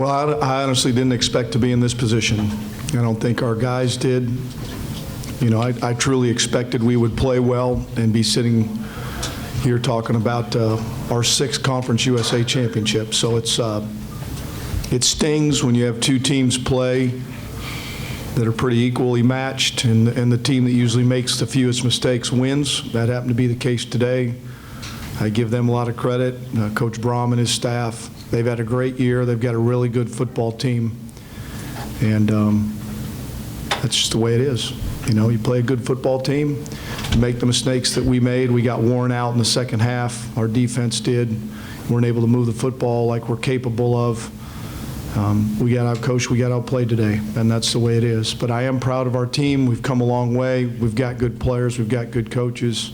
Well, I honestly didn't expect to be in this position. I don't think our guys did. You know, I truly expected we would play well and be sitting here talking about our 6th Conference USA championship. So it stings when you have 2 teams play that are pretty equally matched, and the team that usually makes the fewest mistakes wins. That happened to be the case today. I give them a lot of credit. Coach Brahm and his staff, they've had a great year. They've got a really good football team, and that's just the way it is. You know, you play a good football team, you make the mistakes that we made. We got worn out in the second half. Our defense did. We weren't able to move the football like we're capable of. We got outcoached, we got outplayed today, and that's the way it is. But I am proud of our team. We've come a long way. We've got good players. We've got good coaches.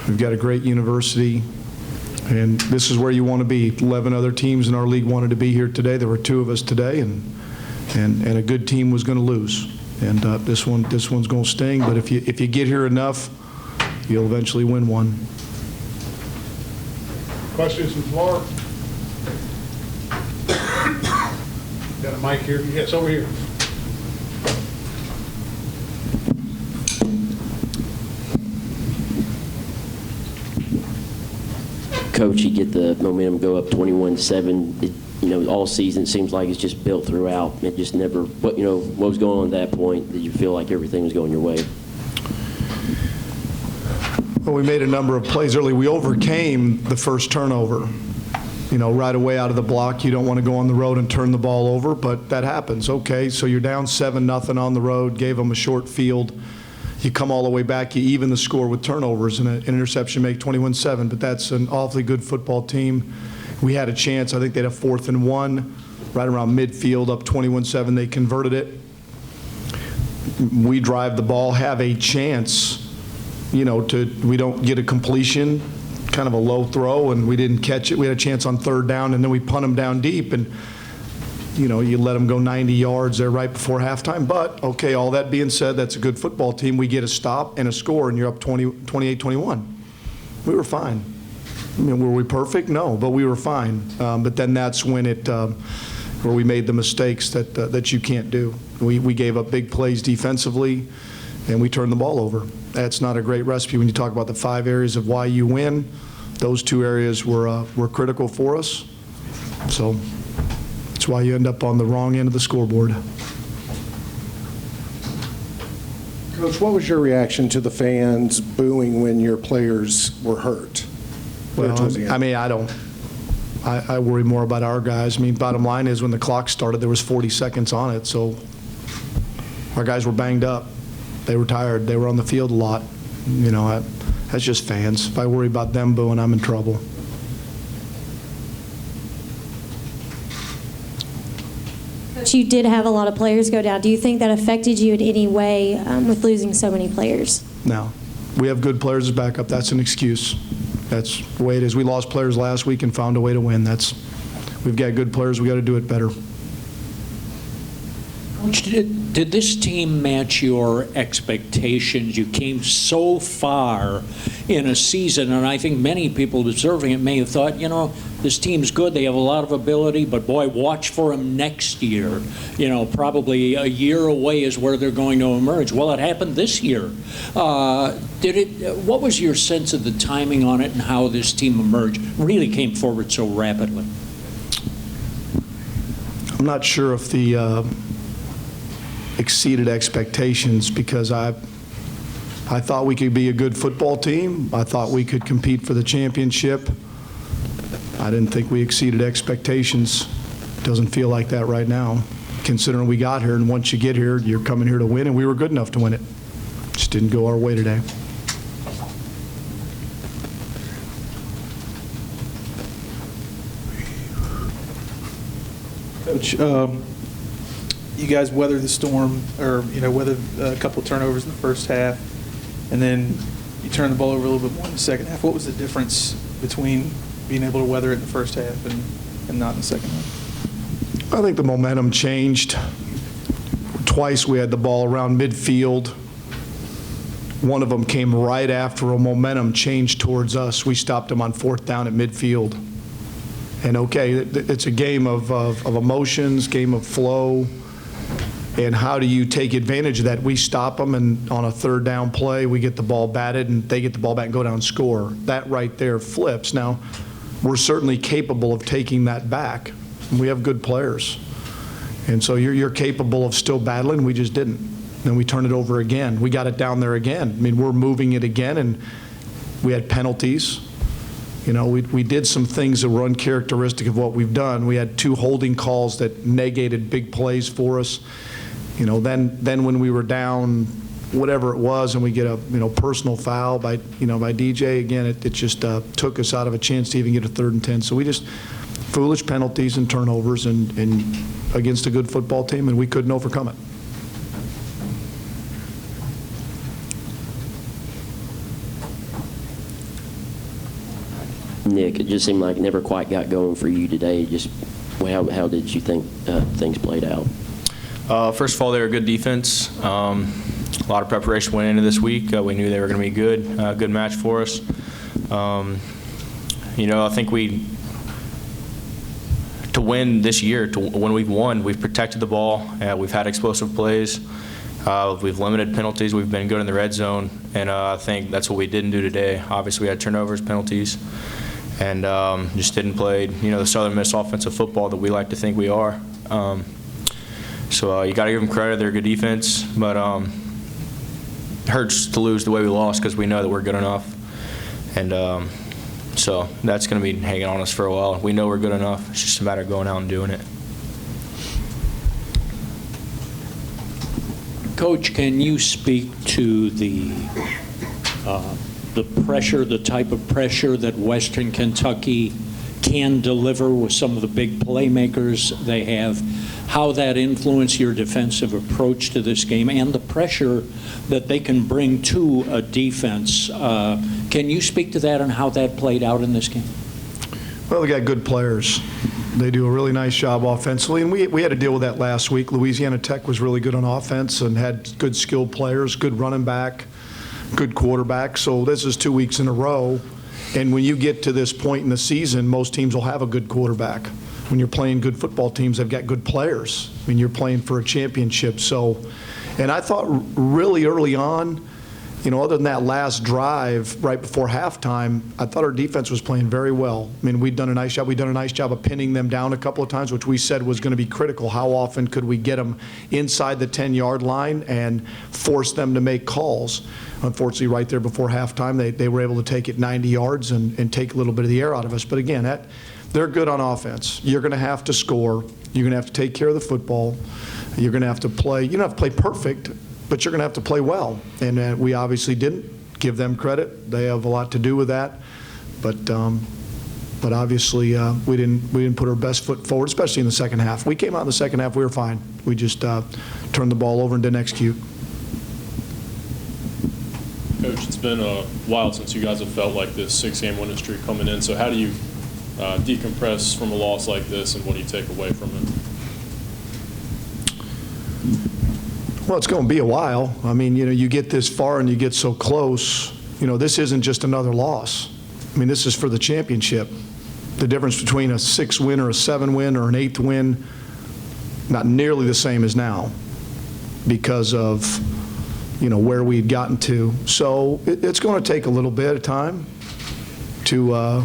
We've got a great university, and this is where you want to be. 11 other teams in our league wanted to be here today. There were 2 of us today, and a good team was going to lose. And this one's going to sting. But if you get here enough, you'll eventually win one. Questions from the floor? Got a mic here? Yes, over here. Coach, you get the momentum go up 21-7. You know, all season it seems like it's just built throughout. It just never. What was going on at that point? Did you feel like everything was going your way? Well, we made a number of plays early. We overcame the first turnover. You know, right away out of the block, you don't want to go on the road and turn the ball over, but that happens. Okay, so you're down 7-0 on the road, gave them a short field. You come all the way back, you even the score with turnovers, and an interception make 21-7, but that's an awfully good football team. We had a chance. I think they had a 4th and 1 right around midfield, up 21-7. They converted it. We drive the ball, have a chance, you know, we don't get a completion, kind of a low throw, and we didn't catch it. We had a chance on 3rd down, and then we punt them down deep, and you know, you let them go 90 yards there right before halftime. But, okay, all that being said, that's a good football team. We get a stop and a score, and you're up 28-21. We were fine. I mean, were we perfect? No, but we were fine. But then that's when where we made the mistakes that you can't do. We gave up big plays defensively, and we turned the ball over. That's not a great recipe when you talk about the 5 areas of why you win. Those 2 areas were critical for us. So that's why you end up on the wrong end of the scoreboard. Coach, what was your reaction to the fans booing when your players were hurt? Well, I mean, I worry more about our guys. I mean, bottom line is when the clock started, there was 40 seconds on it, so our guys were banged up. They were tired. They were on the field a lot. You know, that's just fans. If I worry about them booing, I'm in trouble. Coach, you did have a lot of players go down. Do you think that affected you in any way with losing so many players? No. We have good players as backup. That's an excuse. That's the way it is. We lost players last week and found a way to win. We've got good players. We got to do it better. Coach, did this team match your expectations? You came so far in a season, and I think many people observing it may have thought, you know, this team's good. They have a lot of ability, but boy, watch for them next year. You know, probably a year away is where they're going to emerge. Well, it happened this year. What was your sense of the timing on it and how this team emerged? Really came forward so rapidly. I'm not sure if the exceeded expectations, because I thought we could be a good football team. I thought we could compete for the championship. I didn't think we exceeded expectations. Doesn't feel like that right now, considering we got here, and once you get here, you're coming here to win, and we were good enough to win it. Just didn't go our way today. Coach, you guys weathered the storm, or weathered a couple of turnovers in the first half, and then you turned the ball over a little bit more in the second half. What was the difference between being able to weather it in the first half and not in the second half? I think the momentum changed. Twice we had the ball around midfield. One of them came right after a momentum change towards us. We stopped them on 4th down at midfield. And okay, it's a game of emotions, game of flow, and how do you take advantage of that? We stop them, and on a third down play, we get the ball batted, and they get the ball back and go down and score. That right there flips. Now, we're certainly capable of taking that back. We have good players. And so you're capable of still battling. We just didn't. Then we turn it over again. We got it down there again. I mean, we're moving it again, and we had penalties. You know, we did some things that were uncharacteristic of what we've done. We had 2 holding calls that negated big plays for us. You know, then when we were down, whatever it was, and we get a personal foul by DJ again, it just took us out of a chance to even get a 3rd and 10. So we just foolish penalties and turnovers and against a good football team, and we couldn't overcome it. Nick, it just seemed like it never quite got going for you today. Just how did you think things played out? First of all, they were a good defense. A lot of preparation went into this week. We knew they were going to be good, good match for us. I think to win this year, when we've won, we've protected the ball. We've had explosive plays. We've limited penalties. We've been good in the red zone, and I think that's what we didn't do today. Obviously, we had turnovers, penalties, and just didn't play, the Southern Miss offensive football that we like to think we are. So you got to give them credit. They're a good defense, but it hurts to lose the way we lost because we know that we're good enough, and so that's going to be hanging on us for a while. We know we're good enough. It's just a matter of going out and doing it. Coach, can you speak to the pressure, the type of pressure that Western Kentucky can deliver with some of the big playmakers they have, how that influenced your defensive approach to this game, and the pressure that they can bring to a defense? Can you speak to that and how that played out in this game? Well, they got good players. They do a really nice job offensively, and we had to deal with that last week. Louisiana Tech was really good on offense and had good skilled players, good running back, good quarterback. So this is 2 weeks in a row, and when you get to this point in the season, most teams will have a good quarterback. When you're playing good football teams, they've got good players. I mean, you're playing for a championship. So, and I thought really early on, other than that last drive right before halftime, I thought our defense was playing very well. I mean, we'd done a nice job. We'd done a nice job of pinning them down a couple of times, which we said was going to be critical. How often could we get them inside the 10-yard line and force them to make calls? Unfortunately, right there before halftime, they were able to take it 90 yards and take a little bit of the air out of us. But again, they're good on offense. You're going to have to score. You're going to have to take care of the football. You're going to have to play. You don't have to play perfect, but you're going to have to play well. And we obviously didn't give them credit. They have a lot to do with that. But obviously we didn't put our best foot forward, especially in the second half. We came out in the second half, we were fine. We just turned the ball over and didn't execute. Coach, it's been a while since you guys have felt like this 6-game winning streak coming in. So how do you decompress from a loss like this, and what do you take away from it? Well, it's going to be a while. I mean, you get this far and you get so close. This isn't just another loss. I mean, this is for the championship. The difference between a 6-win or a 7-win or an 8th win, not nearly the same as now because of, where we'd gotten to. So it's going to take a little bit of time to,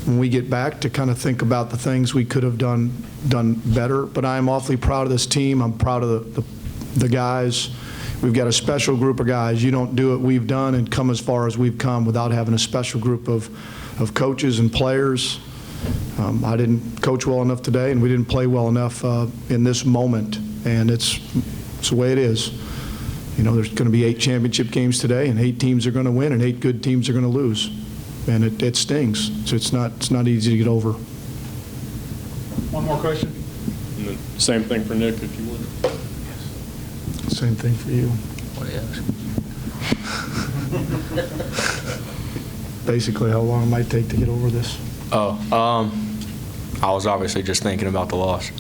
when we get back, to kind of think about the things we could have done better. But I'm awfully proud of this team. I'm proud of the guys. We've got a special group of guys. You don't do what we've done and come as far as we've come without having a special group of coaches and players. I didn't coach well enough today, and we didn't play well enough in this moment. And it's the way it is. There's going to be 8 championship games today, and 8 teams are going to win, and 8 good teams are going to lose. And it stings. So it's not easy to get over. One more question? And then same thing for Nick, if you would. Same thing for you. What else? Basically, how long it might take to get over this. I was obviously just thinking about the loss.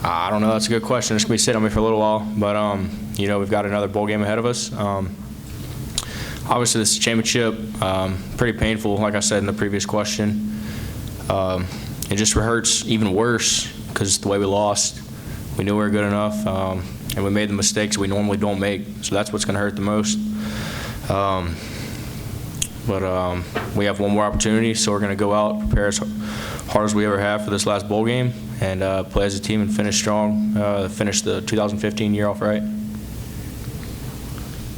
I don't know. That's a good question. It's going to be sitting on me for a little while. But, we've got another bowl game ahead of us. Obviously, this championship, pretty painful, like I said in the previous question. It just hurts even worse because the way we lost. We knew we were good enough, and we made the mistakes we normally don't make, so that's what's going to hurt the most. But we have one more opportunity, so we're going to go out, prepare as hard as we ever have for this last bowl game, and play as a team and finish strong, finish the 2015 year off right.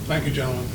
Thank you, gentlemen.